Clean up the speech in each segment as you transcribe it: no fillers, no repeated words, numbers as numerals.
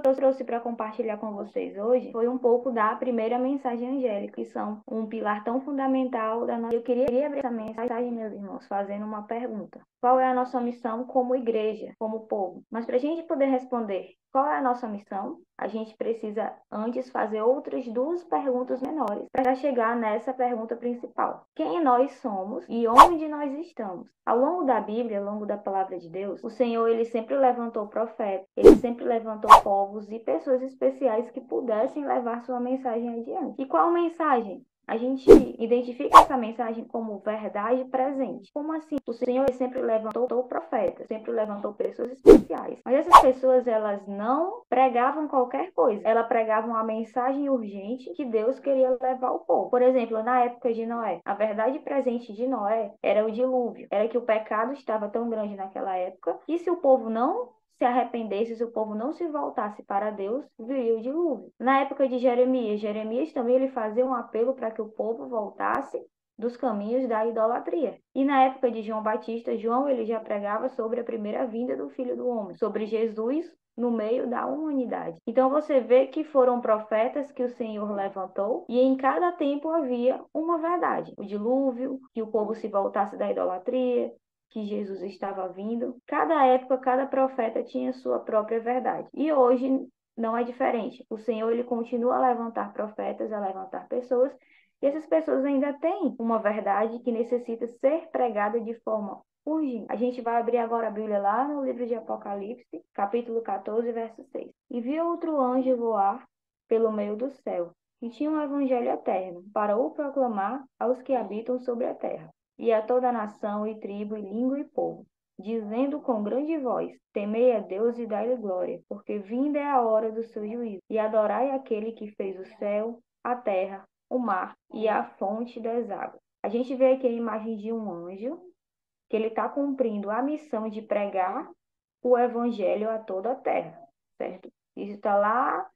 que eu trouxe para compartilhar com vocês hoje foi um pouco da primeira mensagem angélica, que são um pilar tão fundamental da nossa. Eu queria abrir essa mensagem, meus irmãos, fazendo uma pergunta. Qual é a nossa missão como igreja, como povo? Mas para a gente poder responder qual é a nossa missão, a gente precisa antes fazer outras duas perguntas menores para chegar nessa pergunta principal. Quem nós somos e onde nós estamos? Ao longo da Bíblia, ao longo da palavra de Deus, o Senhor ele sempre levantou profetas, ele sempre levantou povos e pessoas especiais que pudessem levar sua mensagem adiante. E qual mensagem? A gente identifica essa mensagem como verdade presente. Como assim? O Senhor sempre levantou profetas, sempre levantou pessoas especiais. Mas essas pessoas, elas não pregavam qualquer coisa. Elas pregavam a mensagem urgente que Deus queria levar ao povo. Por exemplo, na época de Noé, a verdade presente de Noé era o dilúvio. Era que o pecado estava tão grande naquela época que se o povo não se arrependesse, se o povo não se voltasse para Deus, viria o dilúvio. Na época de Jeremias, Jeremias também ele fazia um apelo para que o povo voltasse dos caminhos da idolatria. E na época de João Batista, João ele já pregava sobre a primeira vinda do Filho do Homem, sobre Jesus no meio da humanidade. Então você vê que foram profetas que o Senhor levantou e em cada tempo havia uma verdade. O dilúvio, que o povo se voltasse da idolatria, que Jesus estava vindo. Cada época, cada profeta tinha sua própria verdade. E hoje não é diferente. O Senhor ele continua a levantar profetas, a levantar pessoas, e essas pessoas ainda têm uma verdade que necessita ser pregada de forma urgente. A gente vai abrir agora a Bíblia lá no livro de Apocalipse, capítulo 14, verso 6. E vi outro anjo voar pelo meio do céu, e tinha um evangelho eterno, para o proclamar aos que habitam sobre a terra, e a toda nação, e tribo, e língua, e povo, dizendo com grande voz: temei a Deus e dai-lhe glória, porque vinda é a hora do seu juízo, e adorai aquele que fez o céu, a terra, o mar e a fonte das águas. A gente vê aqui a imagem de um anjo, que ele está cumprindo a missão de pregar o evangelho a toda a terra, certo? Isso está lá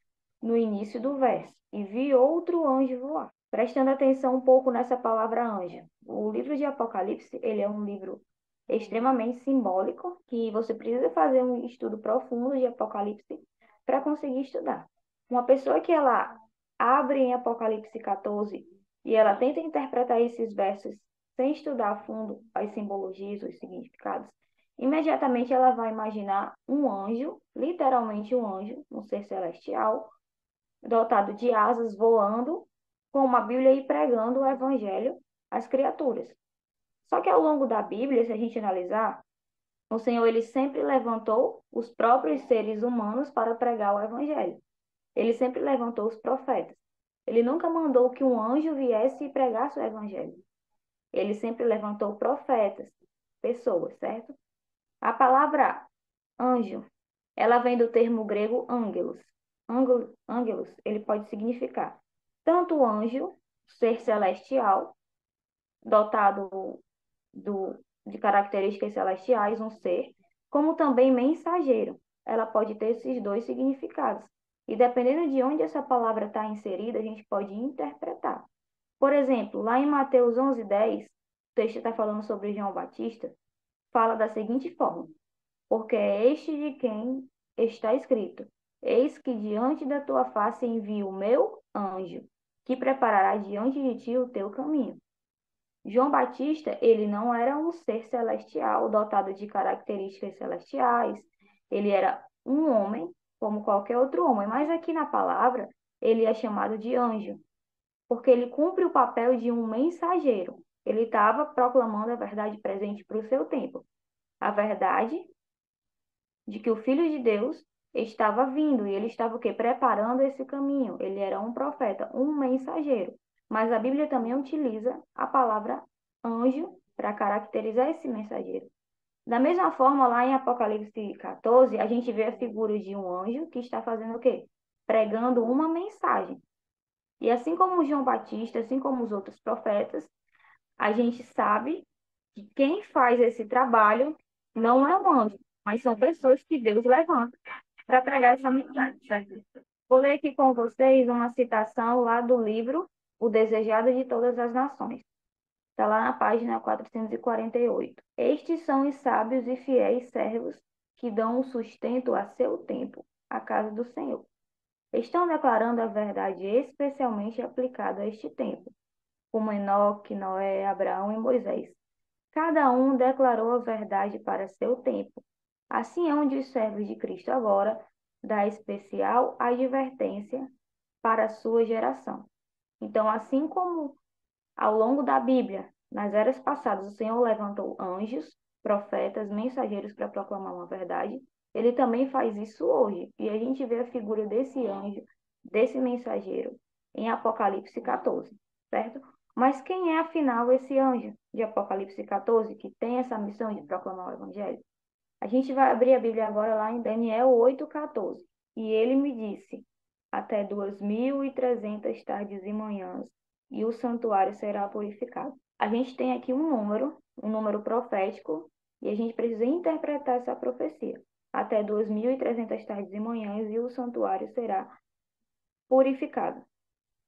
no início do verso. E vi outro anjo voar. Prestando atenção um pouco nessa palavra anjo. O livro de Apocalipse, ele é um livro extremamente simbólico, que você precisa fazer um estudo profundo de Apocalipse para conseguir estudar. Uma pessoa que ela abre em Apocalipse 14 e ela tenta interpretar esses versos sem estudar a fundo as simbologias, os significados, imediatamente ela vai imaginar um anjo, literalmente um anjo, um ser celestial, dotado de asas, voando, com uma Bíblia e pregando o Evangelho às criaturas. Só que ao longo da Bíblia, se a gente analisar, o Senhor ele sempre levantou os próprios seres humanos para pregar o Evangelho. Ele sempre levantou os profetas. Ele nunca mandou que um anjo viesse e pregasse o Evangelho. Ele sempre levantou profetas, pessoas, certo? A palavra anjo, ela vem do termo grego ângelos. Ângelos, ele pode significar tanto anjo, ser celestial, dotado de características celestiais, um ser, como também mensageiro. Ela pode ter esses dois significados. E dependendo de onde essa palavra está inserida, a gente pode interpretar. Por exemplo, lá em Mateus 11:10, o texto está falando sobre João Batista, fala da seguinte forma: porque é este de quem está escrito: eis que diante da tua face envio o meu anjo, que preparará diante de ti o teu caminho. João Batista, ele não era um ser celestial, dotado de características celestiais, ele era um homem, como qualquer outro homem, mas aqui na palavra, ele é chamado de anjo, porque ele cumpre o papel de um mensageiro. Ele estava proclamando a verdade presente para o seu tempo. A verdade de que o Filho de Deus estava vindo e ele estava o quê? Preparando esse caminho. Ele era um profeta, um mensageiro. Mas a Bíblia também utiliza a palavra anjo para caracterizar esse mensageiro. Da mesma forma, lá em Apocalipse 14, a gente vê a figura de um anjo que está fazendo o quê? Pregando uma mensagem. E assim como João Batista, assim como os outros profetas, a gente sabe que quem faz esse trabalho não é um anjo, mas são pessoas que Deus levanta para pregar essa mensagem, certo? Vou ler aqui com vocês uma citação lá do livro O Desejado de Todas as Nações. Está lá na página 448. Estes são os sábios e fiéis servos que dão o sustento a seu tempo, a casa do Senhor. Estão declarando a verdade especialmente aplicada a este tempo, como Enoque, Noé, Abraão e Moisés. Cada um declarou a verdade para seu tempo. Assim é onde os servos de Cristo agora dá especial advertência para a sua geração. Então, assim como ao longo da Bíblia, nas eras passadas, o Senhor levantou anjos, profetas, mensageiros para proclamar uma verdade, ele também faz isso hoje. E a gente vê a figura desse anjo, desse mensageiro, em Apocalipse 14, certo? Mas quem é, afinal, esse anjo de Apocalipse 14 que tem essa missão de proclamar o Evangelho? A gente vai abrir a Bíblia agora lá em Daniel 8,14. E ele me disse, até 2.300 tardes e manhãs, e o santuário será purificado. A gente tem aqui um número profético, e a gente precisa interpretar essa profecia. Até 2.300 tardes e manhãs, e o santuário será purificado.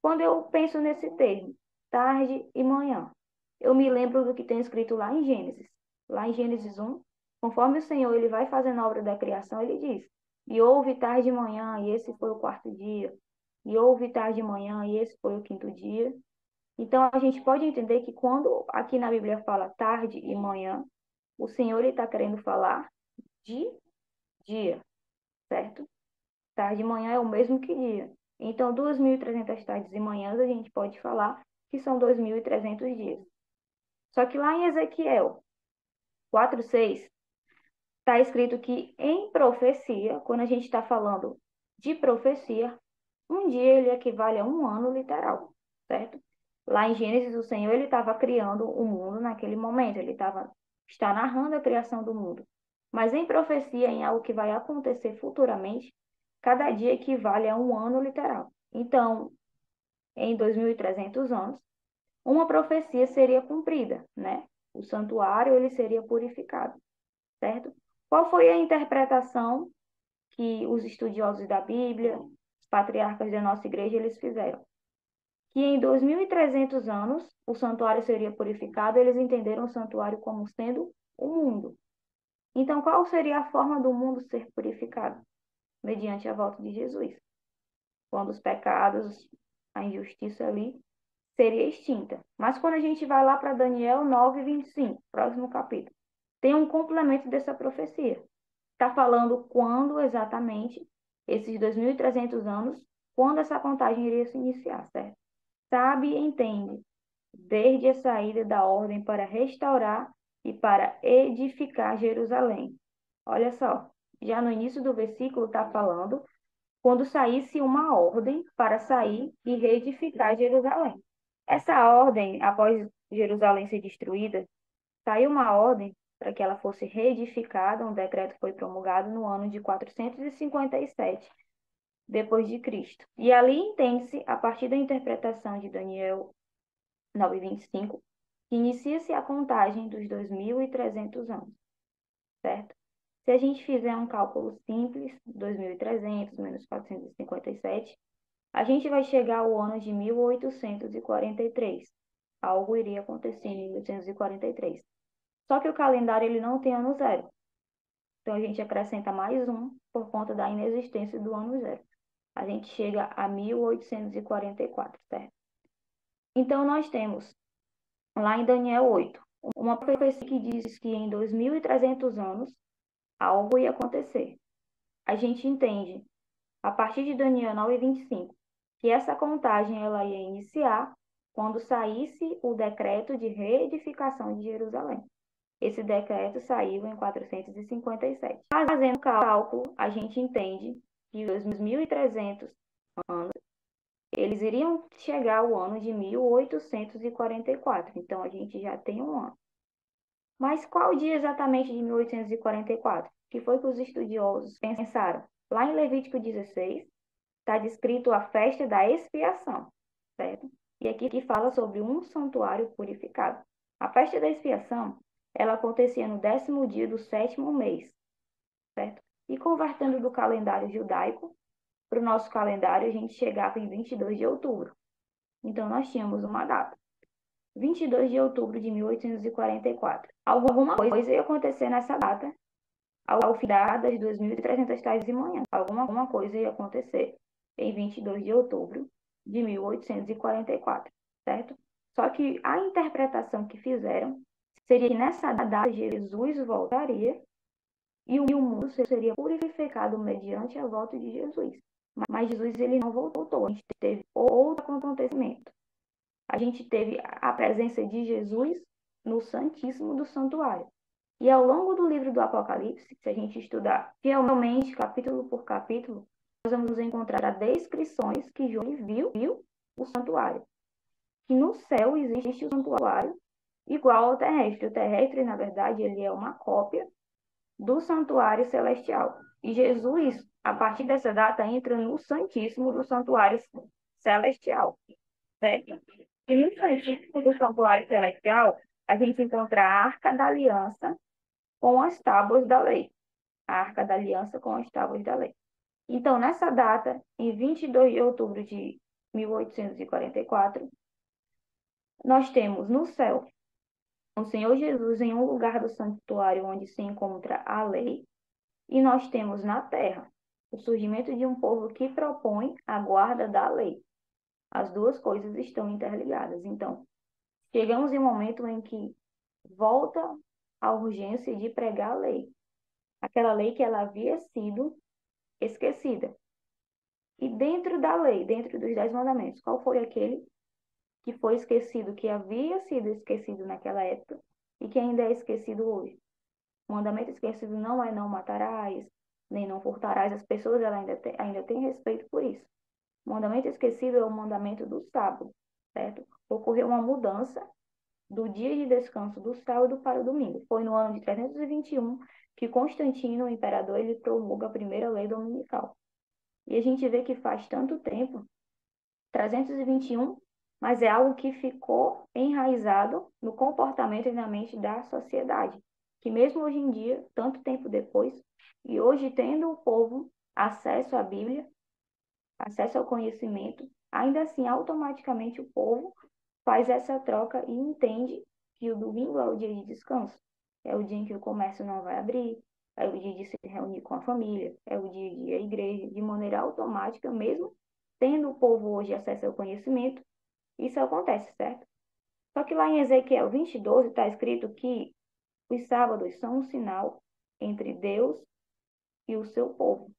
Quando eu penso nesse termo, tarde e manhã, eu me lembro do que tem escrito lá em Gênesis. Lá em Gênesis 1, conforme o Senhor ele vai fazendo a obra da criação, ele diz: e houve tarde e manhã, e esse foi o quarto dia. E houve tarde e manhã, e esse foi o quinto dia. Então, a gente pode entender que quando aqui na Bíblia fala tarde e manhã, o Senhor está querendo falar de dia, certo? Tarde e manhã é o mesmo que dia. Então, 2.300 tardes e manhãs, a gente pode falar que são 2.300 dias. Só que lá em Ezequiel 4:6, está escrito que em profecia, quando a gente está falando de profecia, um dia ele equivale a um ano literal, certo? Lá em Gênesis, o Senhor ele estava criando o mundo naquele momento, está narrando a criação do mundo. Mas em profecia, em algo que vai acontecer futuramente, cada dia equivale a um ano literal. Então, em 2.300 anos, uma profecia seria cumprida, né? O santuário ele seria purificado, certo? Qual foi a interpretação que os estudiosos da Bíblia, os patriarcas da nossa igreja, eles fizeram? Que em 2.300 anos o santuário seria purificado, eles entenderam o santuário como sendo o mundo. Então, qual seria a forma do mundo ser purificado? Mediante a volta de Jesus. Quando os pecados, a injustiça ali seria extinta. Mas quando a gente vai lá para Daniel 9:25, próximo capítulo, tem um complemento dessa profecia. Está falando quando exatamente, esses 2.300 anos, quando essa contagem iria se iniciar, certo? Sabe e entende, desde a saída da ordem para restaurar e para edificar Jerusalém. Olha só, já no início do versículo está falando quando saísse uma ordem para sair e reedificar Jerusalém. Essa ordem, após Jerusalém ser destruída, saiu uma ordem para que ela fosse reedificada, um decreto foi promulgado no ano de 457 depois de Cristo. E ali entende-se, a partir da interpretação de Daniel 9:25, que inicia-se a contagem dos 2.300 anos, certo? Se a gente fizer um cálculo simples, 2.300 menos 457, a gente vai chegar ao ano de 1843. Algo iria acontecer em 1843. Só que o calendário ele não tem ano zero. Então a gente acrescenta mais um por conta da inexistência do ano zero. A gente chega a 1844, certo? Então nós temos lá em Daniel 8, uma profecia que diz que em 2.300 anos algo ia acontecer. A gente entende, a partir de Daniel 9:25, que essa contagem ela ia iniciar quando saísse o decreto de reedificação de Jerusalém. Esse decreto saiu em 457. Fazendo o cálculo, a gente entende que os 2.300 anos, eles iriam chegar ao ano de 1844. Então, a gente já tem um ano. Mas qual dia exatamente de 1844? Que foi que os estudiosos pensaram? Lá em Levítico 16, está descrito a festa da expiação, certo? E aqui que fala sobre um santuário purificado. A festa da expiação, ela acontecia no 10º dia do 7º mês, certo? E convertendo do calendário judaico para o nosso calendário, a gente chegava em 22 de outubro. Então, nós tínhamos uma data. 22 de outubro de 1844. Alguma coisa ia acontecer nessa data ao findar das 2.300 tardes e manhãs. Alguma coisa ia acontecer em 22 de outubro de 1844, certo? Só que a interpretação que fizeram seria que nessa data Jesus voltaria e o mundo seria purificado mediante a volta de Jesus. Mas Jesus ele não voltou. A gente teve outro acontecimento. A gente teve a presença de Jesus no Santíssimo do Santuário. E ao longo do livro do Apocalipse, se a gente estudar fielmente, capítulo por capítulo, nós vamos encontrar descrições que João viu o santuário. Que no céu existe o santuário igual ao terrestre. O terrestre, na verdade, ele é uma cópia do santuário celestial. E Jesus, a partir dessa data, entra no Santíssimo do Santuário Celestial, certo? E no Santíssimo do Santuário Celestial, a gente encontra a Arca da Aliança com as tábuas da lei. A Arca da Aliança com as tábuas da lei. Então, nessa data, em 22 de outubro de 1844, nós temos no céu o Senhor Jesus em um lugar do santuário onde se encontra a lei, e nós temos na terra o surgimento de um povo que propõe a guarda da lei. As duas coisas estão interligadas. Então, chegamos em um momento em que volta a urgência de pregar a lei. Aquela lei que ela havia sido esquecida. E dentro da lei, dentro dos 10 mandamentos, qual foi aquele que foi esquecido, que havia sido esquecido naquela época e que ainda é esquecido hoje? O mandamento esquecido não é não matarás, nem não furtarás. As pessoas ela ainda têm respeito por isso. O mandamento esquecido é o mandamento do sábado, certo? Ocorreu uma mudança do dia de descanso do sábado para o domingo. Foi no ano de 321 que Constantino, o imperador, ele promulga a primeira lei dominical. E a gente vê que faz tanto tempo, 321, mas é algo que ficou enraizado no comportamento e na mente da sociedade. Que mesmo hoje em dia, tanto tempo depois, e hoje tendo o povo acesso à Bíblia, acesso ao conhecimento, ainda assim, automaticamente o povo faz essa troca e entende que o domingo é o dia de descanso. É o dia em que o comércio não vai abrir, é o dia de se reunir com a família, é o dia de ir à igreja, de maneira automática, mesmo tendo o povo hoje acesso ao conhecimento, isso acontece, certo? Só que lá em Ezequiel 20:12 está escrito que os sábados são um sinal entre Deus e o seu povo.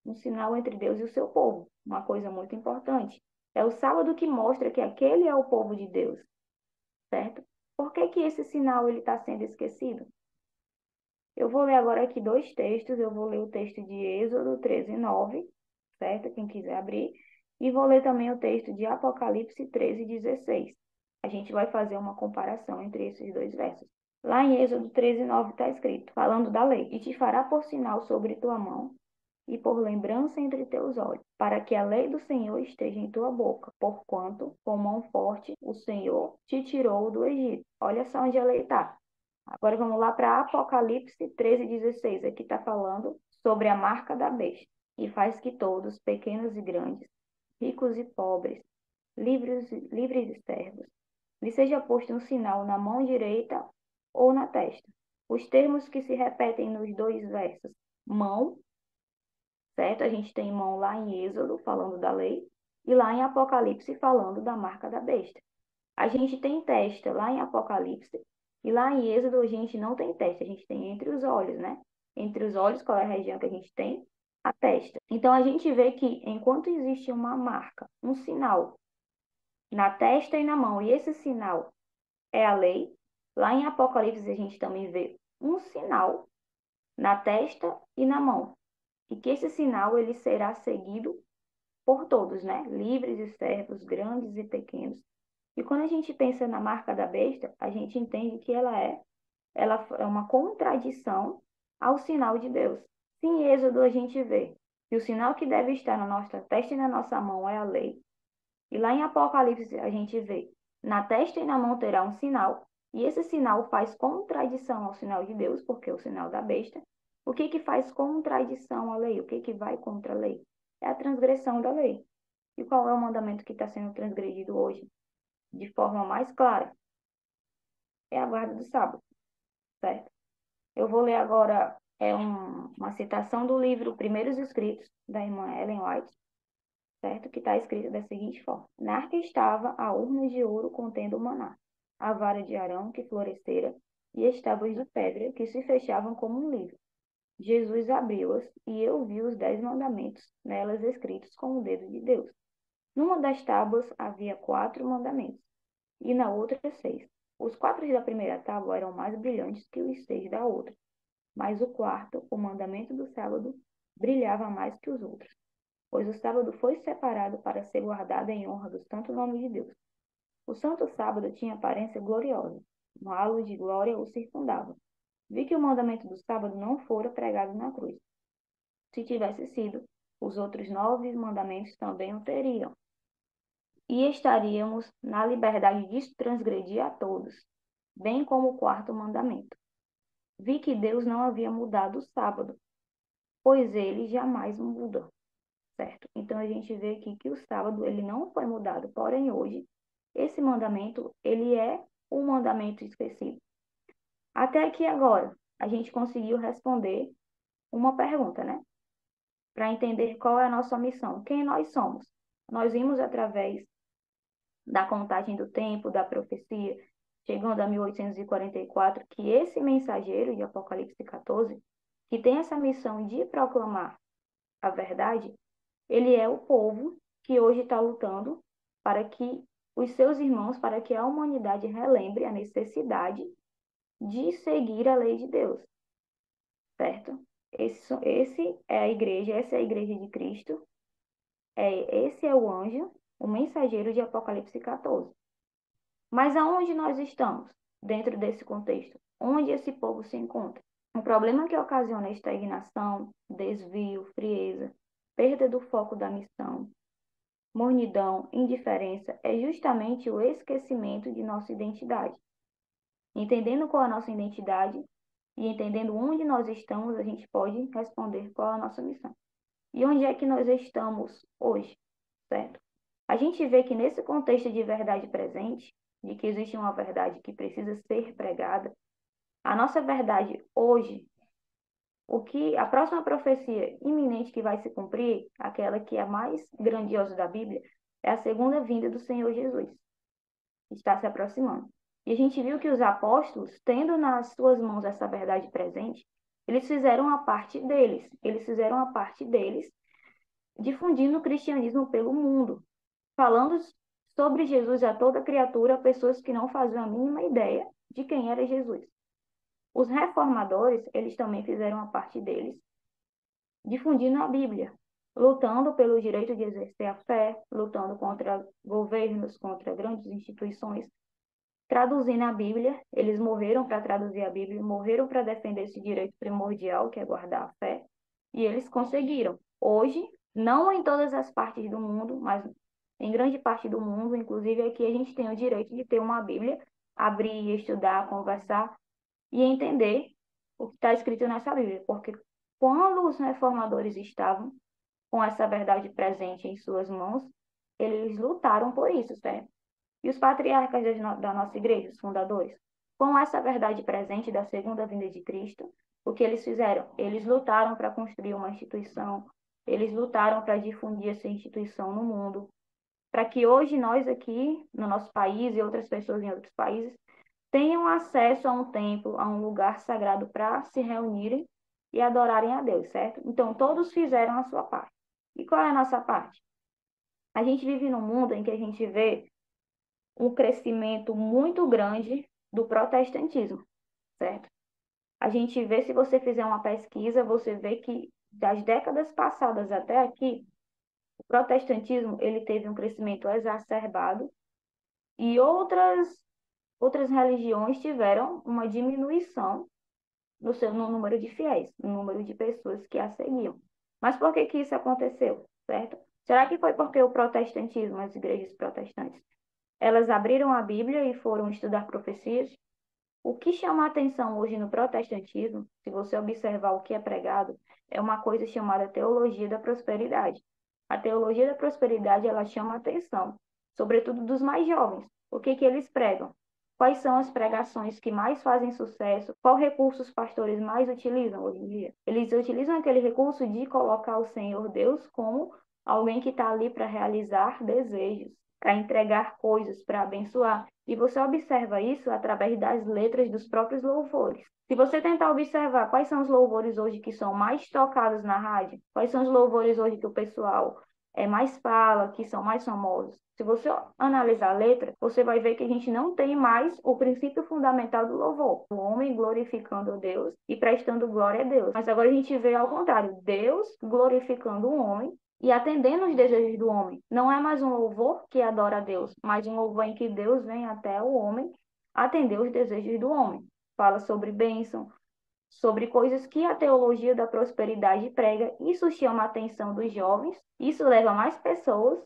Um sinal entre Deus e o seu povo. Uma coisa muito importante. É o sábado que mostra que aquele é o povo de Deus, certo? Por que que esse sinal ele está sendo esquecido? Eu vou ler agora aqui dois textos. Eu vou ler o texto de Êxodo 13:9, certo? Quem quiser abrir. E vou ler também o texto de Apocalipse 13:16. A gente vai fazer uma comparação entre esses dois versos. Lá em Êxodo 13:9 está escrito, falando da lei: E te fará por sinal sobre tua mão e por lembrança entre teus olhos, para que a lei do Senhor esteja em tua boca, porquanto, com mão forte, o Senhor te tirou do Egito. Olha só onde a lei está. Agora vamos lá para Apocalipse 13:16. Aqui está falando sobre a marca da besta. E faz que todos, pequenos e grandes, ricos e pobres, livres e servos, lhe seja posto um sinal na mão direita ou na testa. Os termos que se repetem nos dois versos, mão, certo? A gente tem mão lá em Êxodo, falando da lei, e lá em Apocalipse, falando da marca da besta. A gente tem testa lá em Apocalipse, e lá em Êxodo a gente não tem testa, a gente tem entre os olhos, né? Entre os olhos, qual é a região que a gente tem? A testa. Então a gente vê que enquanto existe uma marca, um sinal na testa e na mão, e esse sinal é a lei, lá em Apocalipse a gente também vê um sinal na testa e na mão. E que esse sinal ele será seguido por todos, né? Livres e servos, grandes e pequenos. E quando a gente pensa na marca da besta, a gente entende que ela é uma contradição ao sinal de Deus. Se em Êxodo a gente vê que o sinal que deve estar na nossa testa e na nossa mão é a lei, e lá em Apocalipse a gente vê na testa e na mão terá um sinal, e esse sinal faz contradição ao sinal de Deus, porque é o sinal da besta. O que que faz contradição à lei? O que que vai contra a lei? É a transgressão da lei. E qual é o mandamento que está sendo transgredido hoje? De forma mais clara, é a guarda do sábado, certo? Eu vou ler agora É uma citação do livro Primeiros Escritos, da irmã Ellen White, certo? Que está escrito da seguinte forma: na arca estava a urna de ouro contendo o maná, a vara de Arão que florescera e as tábuas de pedra que se fechavam como um livro. Jesus abriu-as e eu vi os 10 mandamentos nelas escritos com o dedo de Deus. Numa das tábuas havia 4 mandamentos e na outra 6. Os 4 da primeira tábua eram mais brilhantes que os 6 da outra, mas o quarto, o mandamento do sábado, brilhava mais que os outros, pois o sábado foi separado para ser guardado em honra do santo nome de Deus. O santo sábado tinha aparência gloriosa, um halo de glória o circundava. Vi que o mandamento do sábado não fora pregado na cruz. Se tivesse sido, os outros 9 mandamentos também o teriam. E estaríamos na liberdade de transgredir a todos, bem como o 4 mandamento. Vi que Deus não havia mudado o sábado, pois ele jamais muda, certo? Então a gente vê aqui que o sábado ele não foi mudado, porém hoje esse mandamento ele é um mandamento esquecido. Até aqui agora a gente conseguiu responder uma pergunta, né? Para entender qual é a nossa missão, quem nós somos. Nós vimos através da contagem do tempo, da profecia, chegando a 1844, que esse mensageiro de Apocalipse 14, que tem essa missão de proclamar a verdade, ele é o povo que hoje está lutando para que os seus irmãos, para que a humanidade relembre a necessidade de seguir a lei de Deus, certo? Esse é a igreja, essa é a igreja de Cristo, esse é o anjo, o mensageiro de Apocalipse 14. Mas aonde nós estamos dentro desse contexto? Onde esse povo se encontra? O problema que ocasiona estagnação, desvio, frieza, perda do foco da missão, mornidão, indiferença é justamente o esquecimento de nossa identidade. Entendendo qual é a nossa identidade e entendendo onde nós estamos, a gente pode responder qual é a nossa missão. E onde é que nós estamos hoje, certo? A gente vê que nesse contexto de verdade presente, de que existe uma verdade que precisa ser pregada, a nossa verdade hoje, a próxima profecia iminente que vai se cumprir, aquela que é a mais grandiosa da Bíblia, é a segunda vinda do Senhor Jesus. Está se aproximando. E a gente viu que os apóstolos, tendo nas suas mãos essa verdade presente, eles fizeram a parte deles. Eles fizeram a parte deles, difundindo o cristianismo pelo mundo, falando sobre Jesus a toda criatura, pessoas que não faziam a mínima ideia de quem era Jesus. Os reformadores, eles também fizeram a parte deles, difundindo a Bíblia, lutando pelo direito de exercer a fé, lutando contra governos, contra grandes instituições, traduzindo a Bíblia. Eles morreram para traduzir a Bíblia, morreram para defender esse direito primordial, que é guardar a fé, e eles conseguiram. Hoje, não em todas as partes do mundo, mas em grande parte do mundo, inclusive aqui a gente tem o direito de ter uma Bíblia, abrir, estudar, conversar e entender o que está escrito nessa Bíblia, porque quando os reformadores estavam com essa verdade presente em suas mãos, eles lutaram por isso, certo? E os patriarcas da nossa igreja, os fundadores, com essa verdade presente da segunda vinda de Cristo, o que eles fizeram? Eles lutaram para construir uma instituição, eles lutaram para difundir essa instituição no mundo, para que hoje nós aqui, no nosso país e outras pessoas em outros países, tenham acesso a um templo, a um lugar sagrado para se reunirem e adorarem a Deus, certo? Então, todos fizeram a sua parte. E qual é a nossa parte? A gente vive num mundo em que a gente vê um crescimento muito grande do protestantismo, certo? A gente vê, se você fizer uma pesquisa, você vê que das décadas passadas até aqui, o protestantismo ele teve um crescimento exacerbado e outras religiões tiveram uma diminuição no número de fiéis, no número de pessoas que a seguiam. Mas por que que isso aconteceu, certo? Será que foi porque o protestantismo, as igrejas protestantes, elas abriram a Bíblia e foram estudar profecias? O que chama a atenção hoje no protestantismo, se você observar o que é pregado, é uma coisa chamada teologia da prosperidade. A teologia da prosperidade, ela chama a atenção, sobretudo dos mais jovens. O que que eles pregam? Quais são as pregações que mais fazem sucesso? Qual recurso os pastores mais utilizam hoje em dia? Eles utilizam aquele recurso de colocar o Senhor Deus como alguém que está ali para realizar desejos, para entregar coisas, para abençoar. E você observa isso através das letras dos próprios louvores. Se você tentar observar quais são os louvores hoje que são mais tocados na rádio, quais são os louvores hoje que o pessoal mais fala, que são mais famosos. Se você analisar a letra, você vai ver que a gente não tem mais o princípio fundamental do louvor. O homem glorificando a Deus e prestando glória a Deus. Mas agora a gente vê ao contrário, Deus glorificando o homem e atendendo os desejos do homem. Não é mais um louvor que adora a Deus, mas um louvor em que Deus vem até o homem atender os desejos do homem. Fala sobre bênção, sobre coisas que a teologia da prosperidade prega. Isso chama a atenção dos jovens, isso leva mais pessoas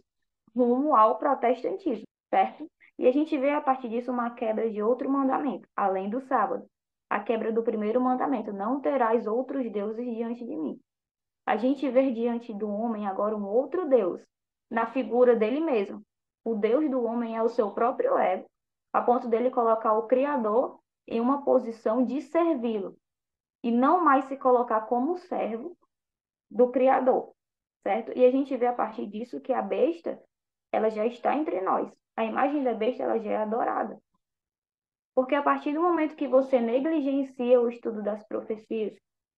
rumo ao protestantismo, certo? E a gente vê a partir disso uma quebra de outro mandamento, além do sábado. A quebra do primeiro mandamento, não terás outros deuses diante de mim. A gente vê diante do homem agora um outro Deus, na figura dele mesmo. O Deus do homem é o seu próprio ego, a ponto dele colocar o Criador em uma posição de servi-lo, e não mais se colocar como servo do Criador, certo? E a gente vê a partir disso que a besta, ela já está entre nós. A imagem da besta, ela já é adorada. Porque a partir do momento que você negligencia o estudo das profecias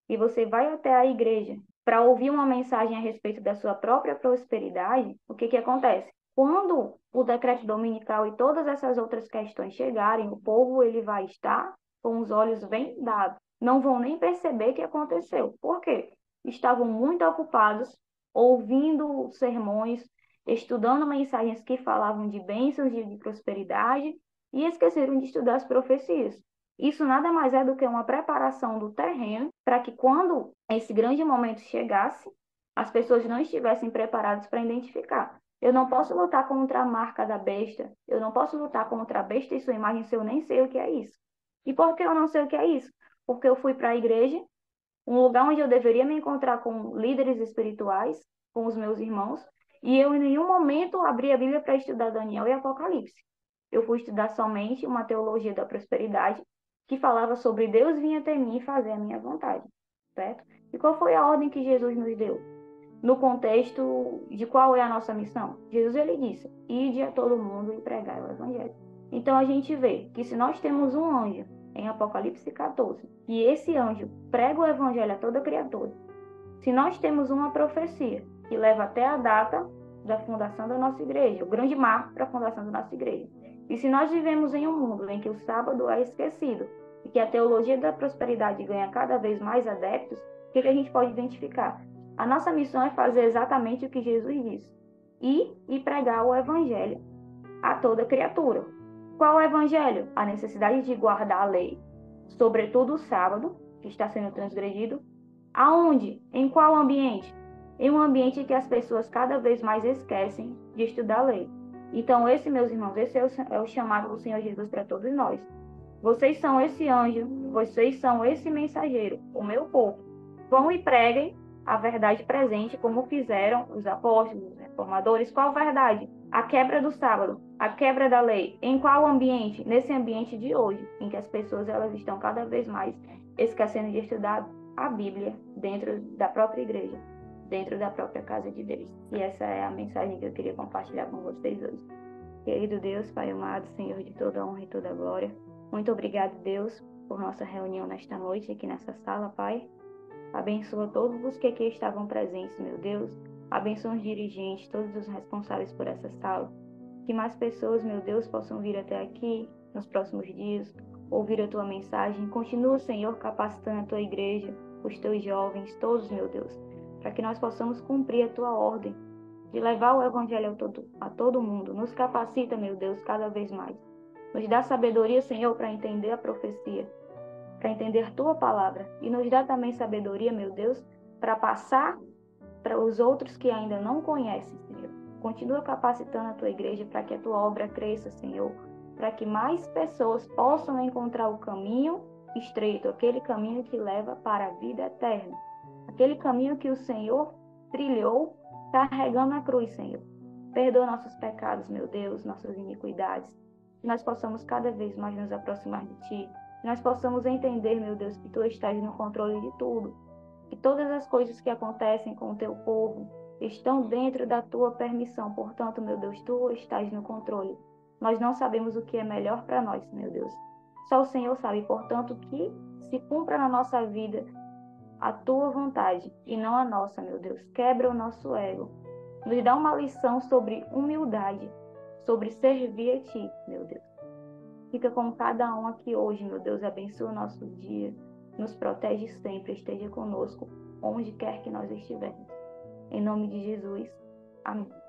e você vai até a igreja para ouvir uma mensagem a respeito da sua própria prosperidade, o que que acontece? Quando o decreto dominical e todas essas outras questões chegarem, o povo ele vai estar com os olhos vendados. Não vão nem perceber o que aconteceu. Por quê? Estavam muito ocupados ouvindo sermões, estudando mensagens que falavam de bênçãos, de prosperidade, e esqueceram de estudar as profecias. Isso nada mais é do que uma preparação do terreno para que quando esse grande momento chegasse, as pessoas não estivessem preparadas para identificar. Eu não posso lutar contra a marca da besta, eu não posso lutar contra a besta e sua imagem se eu nem sei o que é isso. E por que eu não sei o que é isso? Porque eu fui para a igreja, um lugar onde eu deveria me encontrar com líderes espirituais, com os meus irmãos, e eu em nenhum momento abri a Bíblia para estudar Daniel e Apocalipse. Eu fui estudar somente uma teologia da prosperidade que falava sobre Deus vir até mim e fazer a minha vontade, certo? E qual foi a ordem que Jesus nos deu? No contexto de qual é a nossa missão? Jesus ele disse: ide a todo mundo e pregai o evangelho. Então a gente vê que se nós temos um anjo em Apocalipse 14, e esse anjo prega o evangelho a toda criatura, se nós temos uma profecia que leva até a data da fundação da nossa igreja, o grande marco para a fundação da nossa igreja, e se nós vivemos em um mundo em que o sábado é esquecido e que a teologia da prosperidade ganha cada vez mais adeptos, o que a gente pode identificar? A nossa missão é fazer exatamente o que Jesus disse, ir e pregar o evangelho a toda criatura. Qual é o evangelho? A necessidade de guardar a lei, sobretudo o sábado, que está sendo transgredido. Aonde? Em qual ambiente? Em um ambiente em que as pessoas cada vez mais esquecem de estudar a lei. Então, esse, meus irmãos, esse é o chamado do Senhor Jesus para todos nós. Vocês são esse anjo, vocês são esse mensageiro, o meu povo. Vão e preguem a verdade presente, como fizeram os apóstolos, os reformadores. Qual verdade? A quebra do sábado, a quebra da lei. Em qual ambiente? Nesse ambiente de hoje, em que as pessoas elas estão cada vez mais esquecendo de estudar a Bíblia dentro da própria igreja, dentro da própria casa de Deus. E essa é a mensagem que eu queria compartilhar com vocês hoje. Querido Deus, Pai amado, Senhor de toda honra e toda glória, muito obrigado, Deus, por nossa reunião nesta noite aqui nessa sala, Pai. Abençoa todos os que aqui estavam presentes, meu Deus. Abençoa os dirigentes, todos os responsáveis por essa sala. Que mais pessoas, meu Deus, possam vir até aqui nos próximos dias, ouvir a Tua mensagem. Continua, Senhor, capacitando a Tua igreja, os Teus jovens, todos, meu Deus, para que nós possamos cumprir a Tua ordem de levar o Evangelho a todo mundo. Nos capacita, meu Deus, cada vez mais. Nos dá sabedoria, Senhor, para entender a profecia, para entender a Tua palavra. E nos dá também sabedoria, meu Deus, para passar para os outros que ainda não conhecem, Senhor. Continua capacitando a Tua igreja para que a Tua obra cresça, Senhor, para que mais pessoas possam encontrar o caminho estreito, aquele caminho que leva para a vida eterna, aquele caminho que o Senhor trilhou carregando a cruz, Senhor. Perdoa nossos pecados, meu Deus, nossas iniquidades. que nós possamos cada vez mais nos aproximar de Ti, que nós possamos entender, meu Deus, que Tu estás no controle de tudo, que todas as coisas que acontecem com o Teu povo estão dentro da Tua permissão. Portanto, meu Deus, Tu estás no controle. Nós não sabemos o que é melhor para nós, meu Deus. Só o Senhor sabe, portanto, que se cumpra na nossa vida a Tua vontade e não a nossa, meu Deus. Quebra o nosso ego. Nos dá uma lição sobre humildade, sobre servir a Ti, meu Deus. Fica com cada um aqui hoje, meu Deus. Abençoa o nosso dia. Nos protege sempre. Esteja conosco, onde quer que nós estivermos. Em nome de Jesus. Amém.